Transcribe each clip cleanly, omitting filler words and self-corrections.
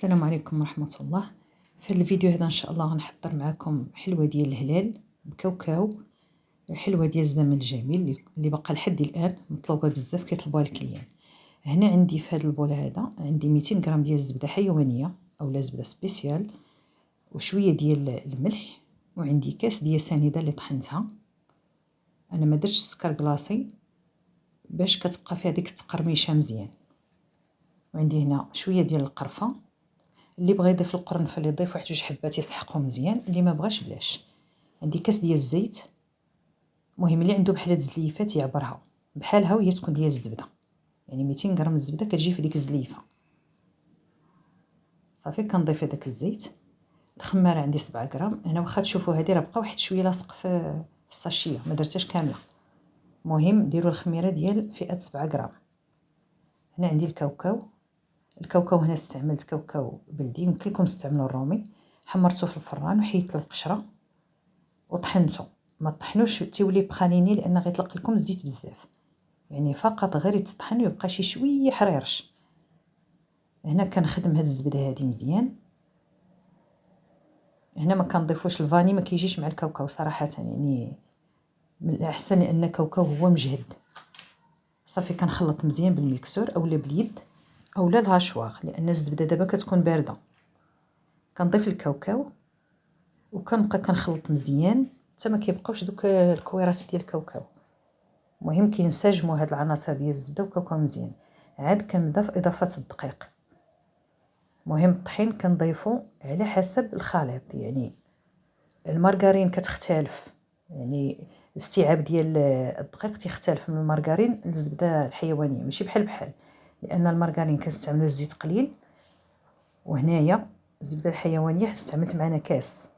السلام عليكم ورحمة الله. في هذا الفيديو هذا ان شاء الله غنحضر معكم حلوة ديال الهلال بكاوكاو، حلوة ديال الزمن الجميل اللي بقى لحد الان مطلوبة بزاف كيطلبوها الكليان. هنا عندي في هذا البول هذا عندي 200 غرام ديال الزبدة حيوانية اولا زبدة سبيسيال، وشوية ديال الملح، وعندي كاس ديال سنيدة اللي طحنتها. انا ما درتش السكر كلاصي باش كتبقى فيها ديك التقرميشه مزيان. وعندي هنا شويه ديال القرفه، اللي بغى يضيف القرنفل يضيف واحد 2 حبات يسحقهم مزيان، اللي ما بغاش بلاش. عندي كاس ديال الزيت، المهم اللي عنده بحال هاد الزليفات يعبرها بحالها وهي تكون ديال الزبده، يعني 200 غرام الزبده كتجي في ديك الزليفه. صافي كنضيف هذاك الزيت. الخماره عندي 7 غرام. هنا واخا تشوفوا هذه راه بقى واحد شويه لاصق في الساشيه، ما درتهاش كامله. المهم ديروا الخميره ديال فئه 7 غرام. هنا عندي الكاوكاو هنا استعملت كاوكاو بلدي، يمكن لكم تستعملوا الرومي. حمرته في الفران وحيدت له القشره وطحنته. ما طحنوش تيولي بخانيني لان غيطلق لكم الزيت بزاف، يعني فقط غير يتطحن ويبقى شي شويه حريرش. هنا كنخدم هاد الزبده هادي مزيان. هنا ما كنضيفوش الفاني، ما كيجيش مع الكاوكاو صراحه، يعني من الاحسن لان الكاوكاو هو مجهد. صافي كنخلط مزيان بالميكسور اولا باليد اولا الهاشواغ، لان الزبده دابا كتكون بارده. كنضيف الكاوكاو وكنبقى كنخلط مزيان حتى ما كيبقاوش دوك الكويرات ديال الكاوكاو. المهم كينسجموا هاد العناصر ديال الزبده والكاوكاو مزيان. عاد كنبدا في اضافه الدقيق. المهم الطحين كنضيفو على حسب الخليط، يعني المارغرين كتختلف، يعني الاستيعاب ديال الدقيق تيختلف من المارغرين للزبده الحيوانيه، ماشي بحال لان المارغرين كنستعملوا الزيت قليل، وهنايا الزبده الحيوانيه استعملت معنا كاس.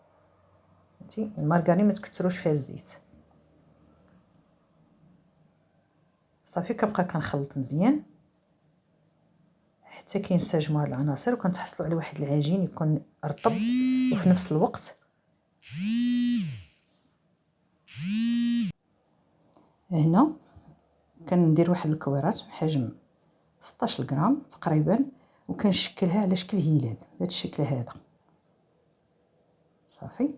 فهمتي، المارغرين ما تكثروش فيها الزيت. صافي كنبقى كنخلط مزيان حتى كينسجموا هاد العناصر وكنتحصلوا على واحد العجين يكون رطب وفي نفس الوقت هنا كندير واحد الكويرات بحجم 16 غرام تقريبا، وكنشكلها على شكل هلال بهذا الشكل هذا. صافي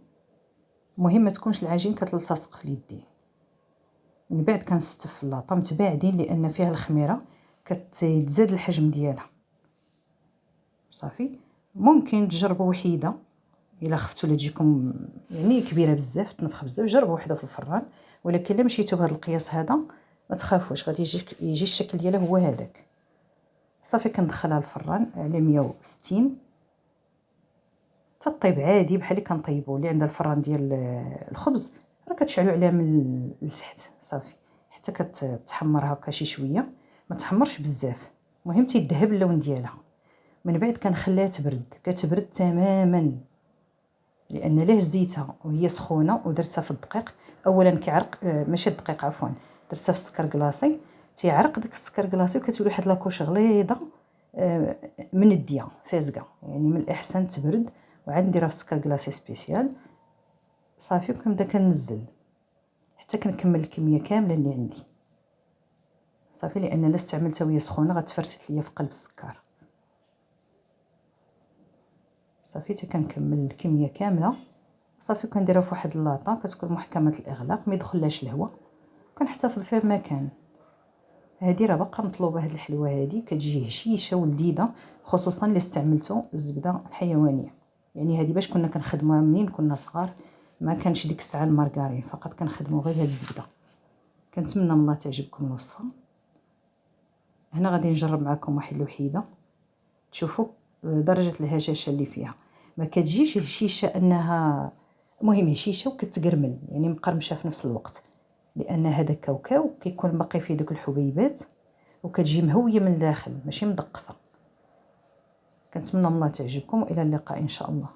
المهم ما تكونش العجين كتلتصق في اليدين. من بعد كنستف في اللاطه متباعدين لان فيها الخميره كتزاد الحجم ديالها. صافي ممكن تجربوا وحيده الا خفتوا لا تجيكم يعني كبيره بزاف تنفخ بزاف، جربوا وحده في الفران. ولكن الا مشيتوا بهذا القياس هذا ما تخافوش، غادي يجي الشكل ديالها هو هذاك. صافي كندخلها للفران على 160 تطيب عادي بحال اللي كنطيبوا. اللي عندها الفران ديال الخبز راه كتشعلوا عليها من التحت صافي حتى كتحمر هكا شي شويه، ما تحمرش بزاف. المهم تيذهب اللون ديالها. من بعد كنخليها تبرد، كتبرد تماما، لان لا هزيتها وهي سخونه ودرتها في الدقيق اولا كيعرق، ماشي الدقيق عفوا، درتها في السكر كلاصي تيعرق داك السكر كلاصي وكتولي واحد لاكوش غليظه منديه فازقه. يعني من الاحسن تبرد وعاد نديرها في السكر كلاصي سبيسيال. صافي وكنبدا كنزل حتى كنكمل الكميه كامله اللي عندي. صافي لان الا استعملتها وهي سخونه غتفرتت ليا في قلب السكر. صافي حتى كنكمل الكميه كامله. صافي كنديرها في واحد اللاطه كتكون محكمه الاغلاق ما يدخلهاش الهواء، كنحتفظ فيها بمكان. هذه راه باقا مطلوبه، هذه الحلوه هذه كتجي هشيشه ولذيذه، خصوصا اللي استعملتو الزبده الحيوانيه. يعني هذه باش كنا كنخدموها منين كنا صغار، ما كانش ديك الساعه المارغرين، فقط كنخدموا غير هاد الزبده. كنتمنى من الله تعجبكم الوصفه. هنا غادي نجرب معكم واحد الوحيده تشوفوا درجه الهشاشه اللي فيها. ما كتجيش هشيشه انها، المهم هشيشه وكتقرمل، يعني مقرمشه في نفس الوقت، لان هذا كاوكاو كيكون باقي فيه داك الحبيبات وكتجي مهويه من الداخل ماشي مدقصه. كنتمنى من الله تعجبكم والى اللقاء ان شاء الله.